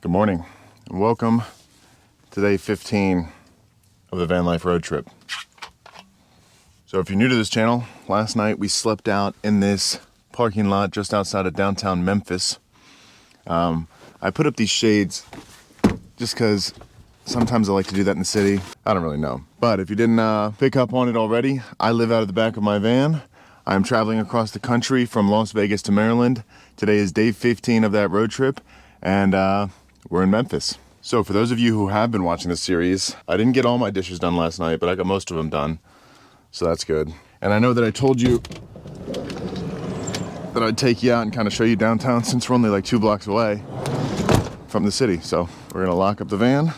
Good morning, and welcome to day 15 of the van life road trip. So if you're new to this channel, last night we slept out in this parking lot just outside of downtown Memphis. I put up these shades just because sometimes I like to do that in the city. I don't really know. But if you didn't pick up on it already, I live out of the back of my van. I'm traveling across the country from Las Vegas to Maryland. Today is day 15 of that road trip, and we're in Memphis. So for those of you who have been watching this series, I didn't get all my dishes done last night, but I got most of them done. So that's good. And I know that I told you that I'd take you out and kind of show you downtown since we're only like 2 blocks away from the city. So we're gonna lock up the van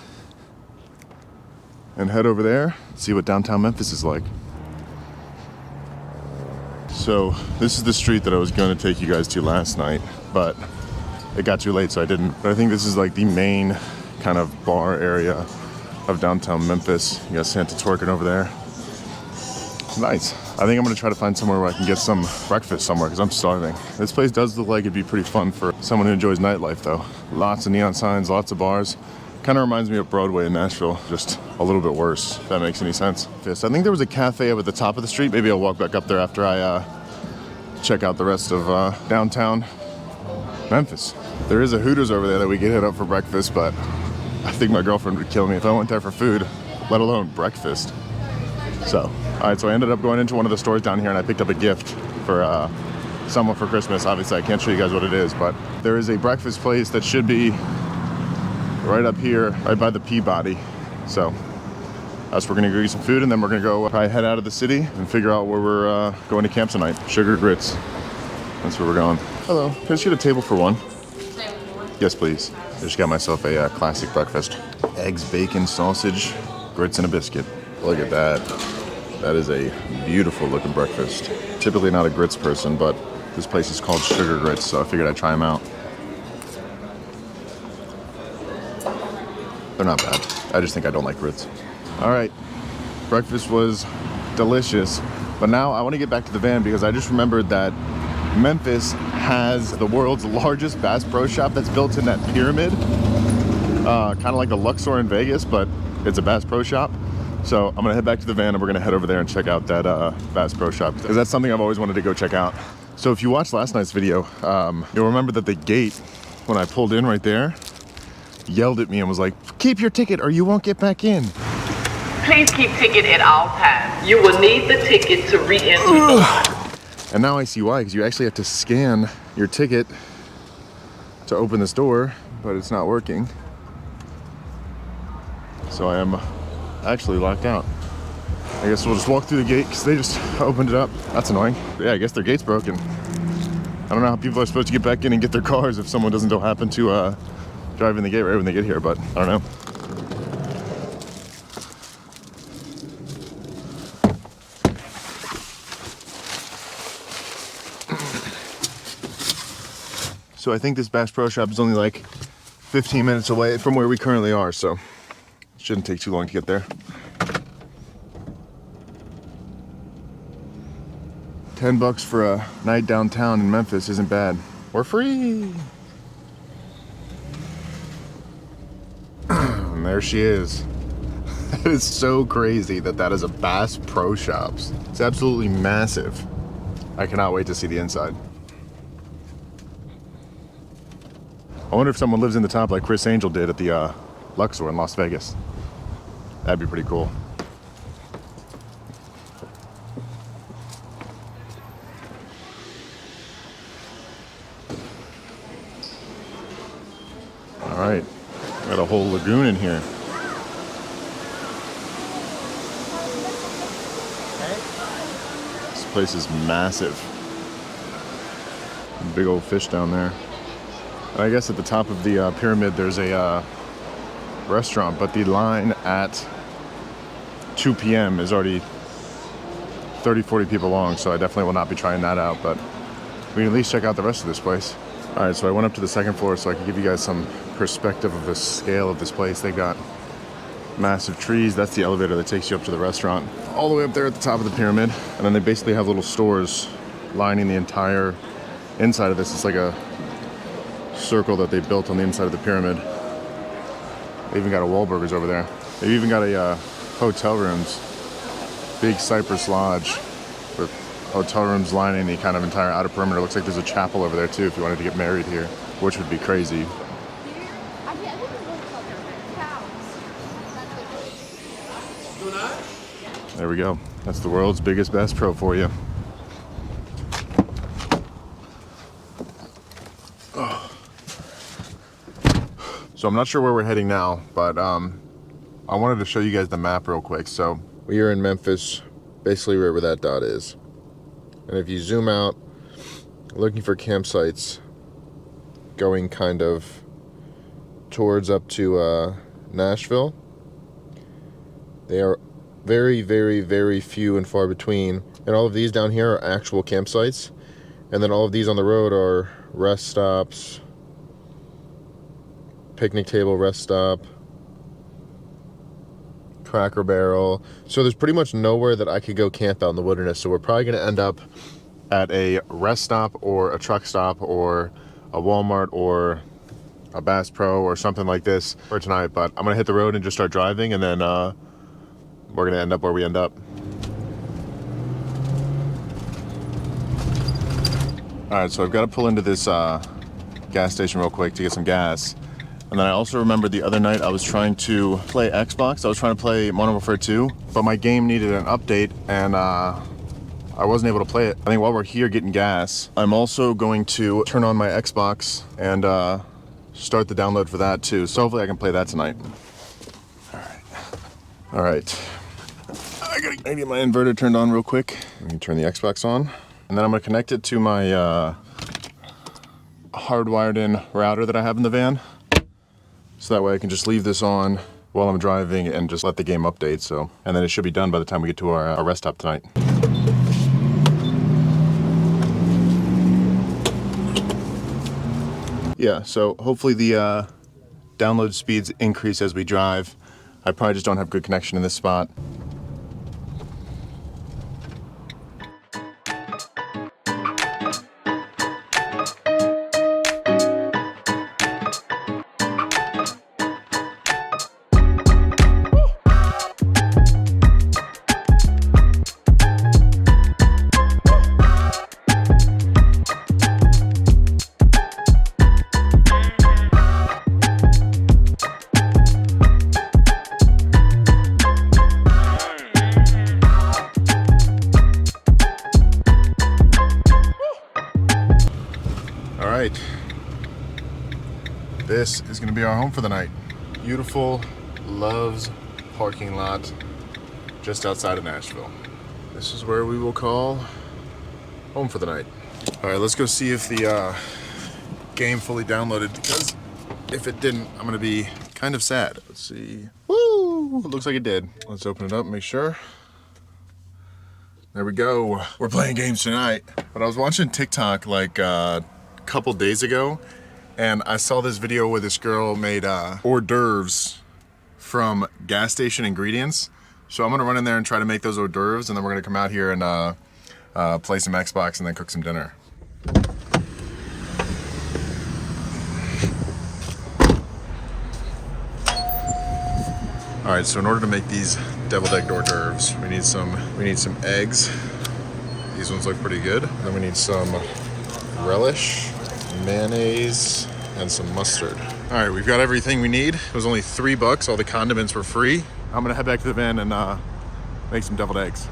and head over there, see what downtown Memphis is like. So this is the street that I was gonna take you guys to last night, but it got too late, so I didn't. But I think this is like the main kind of bar area of downtown Memphis. You got Santa twerking over there. Nice. I think I'm gonna try to find somewhere where I can get some breakfast somewhere because I'm starving. This place does look like it'd be pretty fun for someone who enjoys nightlife though. Lots of neon signs, lots of bars. Kind of reminds me of Broadway in Nashville, just a little bit worse, if that makes any sense. Yes, I think there was a cafe up at the top of the street. Maybe I'll walk back up there after I check out the rest of downtown Memphis. There is a Hooters over there that we could hit up for breakfast, but I think my girlfriend would kill me if I went there for food, let alone breakfast. So, all right, so I ended up going into one of the stores down here and I picked up a gift for someone for Christmas. Obviously, I can't show you guys what it is, but there is a breakfast place that should be right up here, right by the Peabody. So, that's where we're gonna go get some food, and then we're gonna go probably head out of the city and figure out where we're going to camp tonight. Sugar Grits, that's where we're going. Hello, can I just get a table for one? Yes, please. I just got myself a classic breakfast. Eggs, bacon, sausage, grits, and a biscuit. Look at that. That is a beautiful looking breakfast. Typically not a grits person, but this place is called Sugar Grits, so I figured I'd try them out. They're not bad. I just think I don't like grits. All right, breakfast was delicious, but now I want to get back to the van because I just remembered that Memphis has the world's largest Bass Pro Shop that's built in that pyramid. Kind of like the Luxor in Vegas, but it's a Bass Pro Shop. So I'm gonna head back to the van and we're gonna head over there and check out that Bass Pro Shop because that's something I've always wanted to go check out. So if you watched last night's video, you'll remember that the gate, when I pulled in right there, yelled at me and was like, "Keep your ticket or you won't get back in." Please keep ticket at all times. You will need the ticket to re-enter. And now I see why, because you actually have to scan your ticket to open this door, but it's not working. So I am actually locked out. I guess we'll just walk through the gate because they just opened it up. That's annoying. Yeah, I guess their gate's broken. I don't know how people are supposed to get back in and get their cars if someone doesn't happen to drive in the gate right when they get here, but I don't know. So I think this Bass Pro Shop is only like 15 minutes away from where we currently are, so it shouldn't take too long to get there. 10 bucks for a night downtown in Memphis isn't bad. We're free. And there she is. It is so crazy that that is a Bass Pro Shops. It's absolutely massive. I cannot wait to see the inside. I wonder if someone lives in the top like Chris Angel did at the Luxor in Las Vegas. That'd be pretty cool. All right, got a whole lagoon in here. This place is massive. Big old fish down there. I guess at the top of the pyramid there's a restaurant, but the line at 2 p.m. is already 30-40 people long, so I definitely will not be trying that out, but we can at least check out the rest of this place. All right, so I went up to the second floor so I could give you guys some perspective of the scale of this place. They've got massive trees. That's the elevator that takes you up to the restaurant. All the way up there at the top of the pyramid, and then they basically have little stores lining the entire inside of this. It's like a circle that they built on the inside of the pyramid. They even got a Wahlburgers over there. They even got a hotel rooms. Big Cypress Lodge with hotel rooms lining the kind of entire outer perimeter. Looks like there's a chapel over there too if you wanted to get married here, which would be crazy. There we go. That's the world's biggest Bass Pro for you. So I'm not sure where we're heading now, but I wanted to show you guys the map real quick. So we are in Memphis, basically right where that dot is. And if you zoom out, looking for campsites, going kind of towards up to Nashville, they are very, very, very few and far between. And all of these down here are actual campsites. And then all of these on the road are rest stops, picnic table rest stop, Cracker Barrel. So there's pretty much nowhere that I could go camp out in the wilderness. So we're probably going to end up at a rest stop or a truck stop or a Walmart or a Bass Pro or something like this for tonight. But I'm going to hit the road and just start driving, and then we're going to end up where we end up. All right, so I've got to pull into this gas station real quick to get some gas. And then I also remembered the other night I was trying to play Xbox. I was trying to play Modern Warfare 2, but my game needed an update, and I wasn't able to play it. I think while we're here getting gas, I'm also going to turn on my Xbox and start the download for that too. So hopefully I can play that tonight. All right. I gotta get my inverter turned on real quick. Let me turn the Xbox on. And then I'm gonna connect it to my hardwired in router that I have in the van. So that way I can just leave this on while I'm driving and just let the game update. So, and then it should be done by the time we get to our rest stop tonight. Yeah, so hopefully the download speeds increase as we drive. I probably just don't have good connection in this spot. This is gonna be our home for the night. Beautiful Love's parking lot just outside of Nashville. This is where we will call home for the night. All right, let's go see if the game fully downloaded, because if it didn't, I'm gonna be kind of sad. Let's see. Woo! It looks like it did. Let's open it up and make sure. There we go. We're playing games tonight. But I was watching TikTok like a couple days ago, and I saw this video where this girl made hors d'oeuvres from gas station ingredients. So I'm gonna run in there and try to make those hors d'oeuvres, and then we're gonna come out here and play some Xbox and then cook some dinner. All right, so in order to make these deviled egg hors d'oeuvres, we need some eggs. These ones look pretty good. Then we need some relish, mayonnaise, and some mustard. All right, we've got everything we need. It was only $3. All the condiments were free. I'm gonna head back to the van and make some deviled eggs.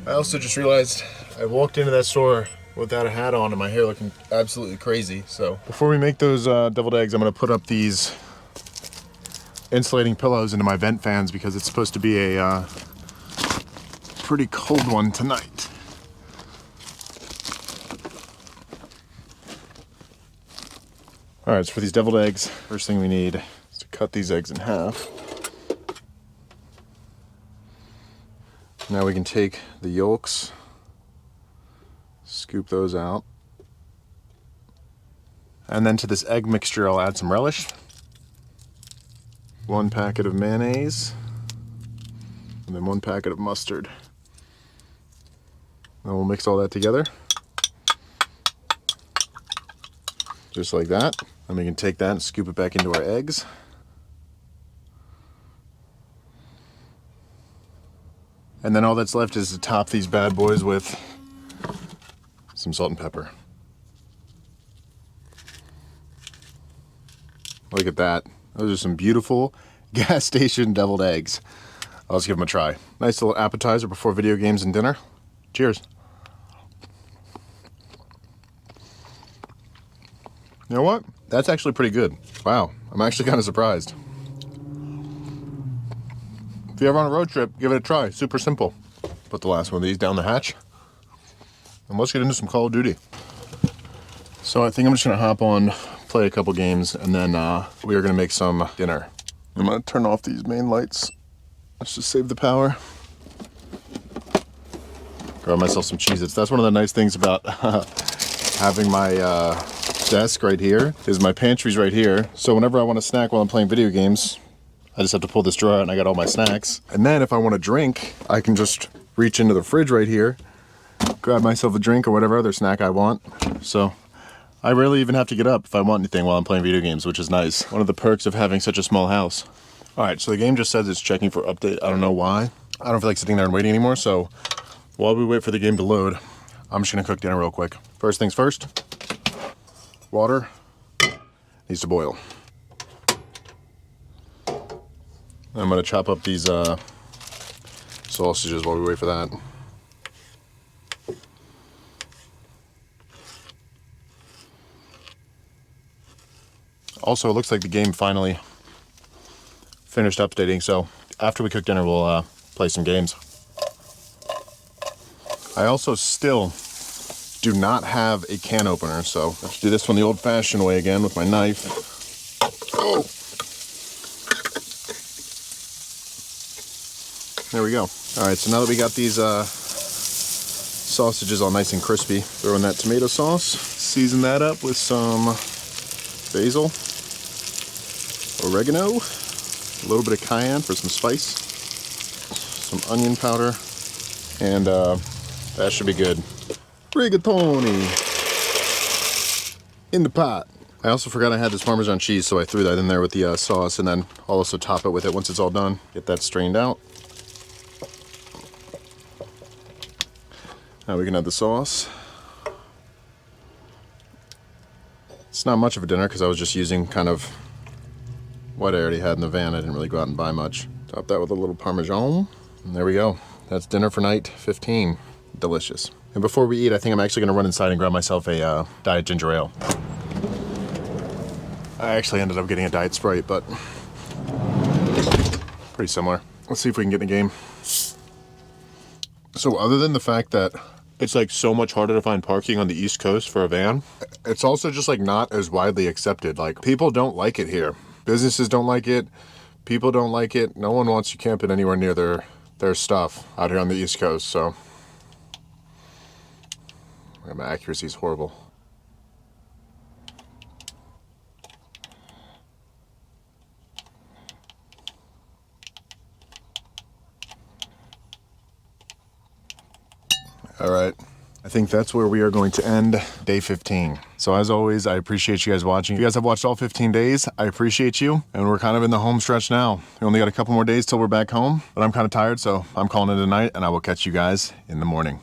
I also just realized I walked into that store without a hat on and my hair looking absolutely crazy. So before we make those deviled eggs, I'm gonna put up these insulating pillows into my vent fans because it's supposed to be a pretty cold one tonight. All right, so for these deviled eggs, first thing we need is to cut these eggs in half. Now we can take the yolks, scoop those out. And then to this egg mixture, I'll add some relish, 1 packet of mayonnaise, and then 1 packet of mustard. Then we'll mix all that together. just like that. And we can take that and scoop it back into our eggs. And then all that's left is to top these bad boys with some salt and pepper. Look at that. Those are some beautiful gas station deviled eggs. Let's give them a try. Nice little appetizer before video games and dinner. Cheers. You know what? That's actually pretty good. Wow, I'm actually kind of surprised. If you're ever on a road trip, give it a try. Super simple. Put the last one of these down the hatch. And let's get into some Call of Duty. So I think I'm just gonna hop on, play a couple games, and then we are gonna make some dinner. I'm gonna turn off these main lights. Let's just save the power. Grab myself some Cheez-Its. That's one of the nice things about having my desk right here, is my pantry's right here. So whenever I want a snack while I'm playing video games, I just have to pull this drawer out and I got all my snacks. And then if I want a drink, I can just reach into the fridge right here, grab myself a drink or whatever other snack I want. So I rarely even have to get up if I want anything while I'm playing video games, which is nice. One of the perks of having such a small house. All right, so the game just says it's checking for update. I don't know why. I don't feel like sitting there and waiting anymore, so while we wait for the game to load, I'm just gonna cook dinner real quick. First things first, water needs to boil. I'm gonna chop up these sausages while we wait for that. Also, it looks like the game finally finished updating, so after we cook dinner, we'll play some games. I also still do not have a can opener, so let's do this one the old-fashioned way again with my knife. Oh! There we go. All right, so now that we got these sausages all nice and crispy, throw in that tomato sauce, season that up with some basil, oregano, a little bit of cayenne for some spice, some onion powder, and that should be good. Rigatoni in the pot. I also forgot I had this Parmesan cheese, so I threw that in there with the sauce, and then I'll also top it with it once it's all done. Get that strained out. Now we can add the sauce. It's not much of a dinner because I was just using kind of what I already had in the van. I didn't really go out and buy much. Top that with a little Parmesan. And there we go. That's dinner for night 15. Delicious. And before we eat, I think I'm actually gonna run inside and grab myself a Diet Ginger Ale. I actually ended up getting a Diet Sprite, but pretty similar. Let's see if we can get in a game. So other than the fact that it's like so much harder to find parking on the East Coast for a van, it's also just like not as widely accepted. Like, people don't like it here. Businesses don't like it. People don't like it. No one wants you camping anywhere near their stuff out here on the East Coast, so. My accuracy is horrible. All right, I think that's where we are going to end day 15. So as always, I appreciate you guys watching. If you guys have watched all 15 days, I appreciate you. And we're kind of in the home stretch now. We only got a couple more days till we're back home, but I'm kind of tired, so I'm calling it a night, and I will catch you guys in the morning.